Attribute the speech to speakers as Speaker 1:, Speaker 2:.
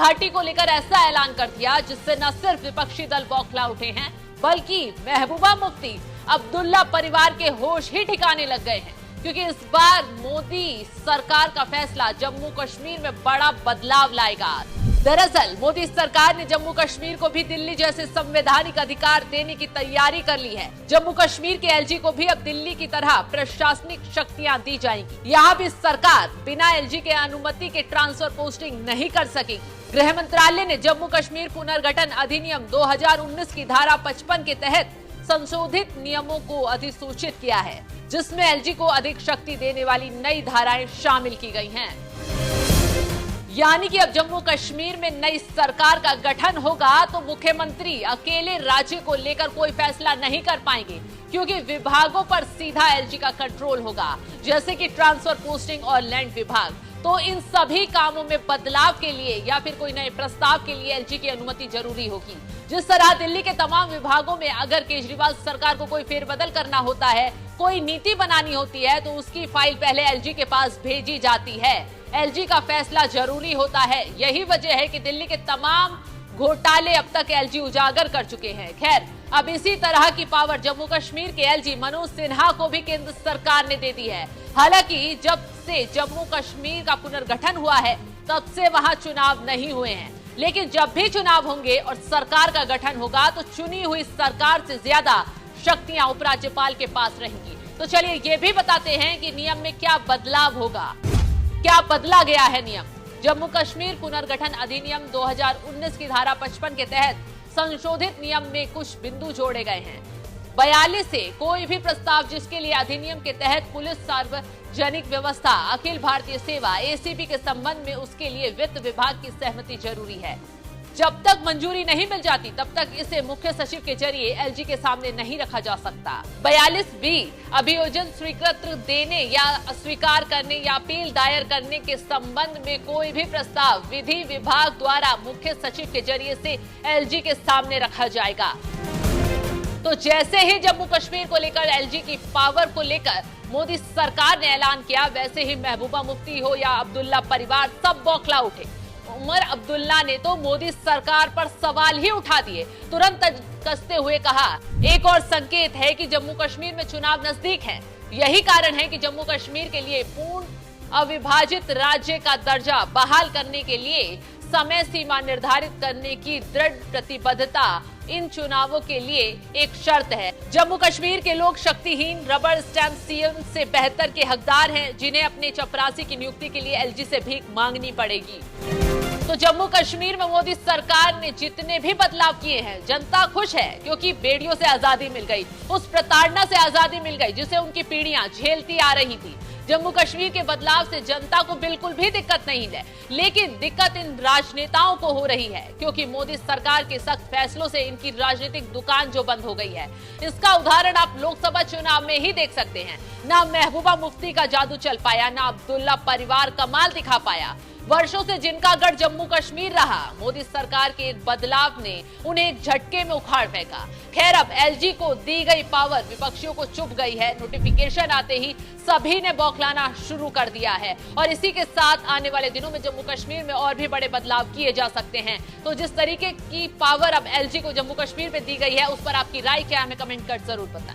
Speaker 1: घाटी को लेकर ऐसा ऐलान कर दिया जिससे न सिर्फ विपक्षी दल बौखला उठे हैं, बल्कि महबूबा मुफ्ती अब्दुल्ला परिवार के होश ही ठिकाने लग गए हैं, क्योंकि इस बार मोदी सरकार का फैसला जम्मू कश्मीर में बड़ा बदलाव लाएगा। दरअसल मोदी सरकार ने जम्मू कश्मीर को भी दिल्ली जैसे संवैधानिक अधिकार देने की तैयारी कर ली है। जम्मू कश्मीर के एलजी को भी अब दिल्ली की तरह प्रशासनिक शक्तियां दी जाएंगी। यहाँ भी सरकार बिना एलजी के अनुमति के ट्रांसफर पोस्टिंग नहीं कर सकेगी। गृह मंत्रालय ने जम्मू कश्मीर पुनर्गठन अधिनियम 2019 की धारा 55 के तहत संशोधित नियमों को अधिसूचित किया है, जिसमें एलजी को अधिक शक्ति देने वाली नई धाराएं शामिल की गई हैं। यानी कि अब जम्मू कश्मीर में नई सरकार का गठन होगा तो मुख्यमंत्री अकेले राज्य को लेकर कोई फैसला नहीं कर पाएंगे, क्योंकि विभागों पर सीधा एलजी का कंट्रोल होगा, जैसे कि ट्रांसफर पोस्टिंग और लैंड विभाग। तो इन सभी कामों में बदलाव के लिए या फिर कोई नए प्रस्ताव के लिए एलजी की अनुमति जरूरी होगी। जिस तरह दिल्ली के तमाम विभागों में अगर केजरीवाल सरकार को कोई फेरबदल करना होता है, कोई नीति बनानी होती है, तो उसकी फाइल पहले एलजी के पास भेजी जाती है। एलजी का फैसला जरूरी होता है। यही वजह है कि दिल्ली के तमाम घोटाले अब तक एलजी उजागर कर चुके हैं। खैर, अब इसी तरह की पावर जम्मू कश्मीर के एलजी मनोज सिन्हा को भी केंद्र सरकार ने दे दी है। हालांकि जब से जम्मू कश्मीर का पुनर्गठन हुआ है, तब से वहां चुनाव नहीं हुए हैं, लेकिन जब भी चुनाव होंगे और सरकार का गठन होगा तो चुनी हुई सरकार से ज्यादा शक्तियां उपराज्यपाल के पास रहेंगी। तो चलिए ये भी बताते हैं कि नियम में क्या बदलाव होगा, क्या बदला गया है नियम। जम्मू कश्मीर पुनर्गठन अधिनियम 2019 की धारा 55 के तहत संशोधित नियम में कुछ बिंदु जोड़े गए हैं। 42 से कोई भी प्रस्ताव जिसके लिए अधिनियम के तहत पुलिस, सार्वजनिक व्यवस्था, अखिल भारतीय सेवा, एसीपी के संबंध में उसके लिए वित्त विभाग की सहमति जरूरी है। जब तक मंजूरी नहीं मिल जाती तब तक इसे मुख्य सचिव के जरिए एलजी के सामने नहीं रखा जा सकता। 42B अभियोजन स्वीकृत देने या अस्वीकार करने या अपील दायर करने के संबंध में कोई भी प्रस्ताव विधि विभाग द्वारा मुख्य सचिव के जरिए से एलजी के सामने रखा जाएगा। तो जैसे ही जम्मू कश्मीर को लेकर एलजी की पावर को लेकर मोदी सरकार ने ऐलान किया, वैसे ही महबूबा मुफ्ती हो या अब्दुल्ला परिवार सब बौखला उठे। उमर अब्दुल्ला ने तो मोदी सरकार पर सवाल ही उठा दिए। तुरंत कसते हुए कहा, एक और संकेत है कि जम्मू कश्मीर में चुनाव नजदीक है। यही कारण है कि जम्मू कश्मीर के लिए पूर्ण अविभाजित राज्य का दर्जा बहाल करने के लिए समय सीमा निर्धारित करने की दृढ़ प्रतिबद्धता इन चुनावों के लिए एक शर्त है। जम्मू कश्मीर के लोग शक्तिहीन रबर स्टैंप सीएम से बेहतर के हकदार हैं, जिन्हें अपने चपरासी की नियुक्ति के लिए एलजी से भीख मांगनी पड़ेगी। तो जम्मू कश्मीर में मोदी सरकार ने जितने भी बदलाव किए हैं, जनता खुश है, क्योंकि बेड़ियों से आजादी मिल गई, उस प्रताड़ना से आजादी मिल गई जिसे उनकी पीढ़ियां झेलती आ रही थी। जम्मू कश्मीर के बदलाव से जनता को बिल्कुल भी दिक्कत नहीं है, लेकिन दिक्कत इन राजनेताओं को हो रही है, क्योंकि मोदी सरकार के सख्त फैसलों से इनकी राजनीतिक दुकान जो बंद हो गई है। इसका उदाहरण आप लोकसभा चुनाव में ही देख सकते हैं। ना महबूबा मुफ्ती का जादू चल पाया, ना अब्दुल्ला परिवार कमाल दिखा पाया। वर्षों से जिनका गढ़ जम्मू कश्मीर रहा, मोदी सरकार के एक बदलाव ने उन्हें एक झटके में उखाड़ फेंका। खैर, अब एलजी को दी गई पावर विपक्षियों को चुभ गई है। नोटिफिकेशन आते ही सभी ने बौखलाना शुरू कर दिया है, और इसी के साथ आने वाले दिनों में जम्मू कश्मीर में और भी बड़े बदलाव किए जा सकते हैं। तो जिस तरीके की पावर अब एलजी को जम्मू कश्मीर में दी गई है, उस पर आपकी राय क्या है, हमें कमेंट कर जरूर बताएं।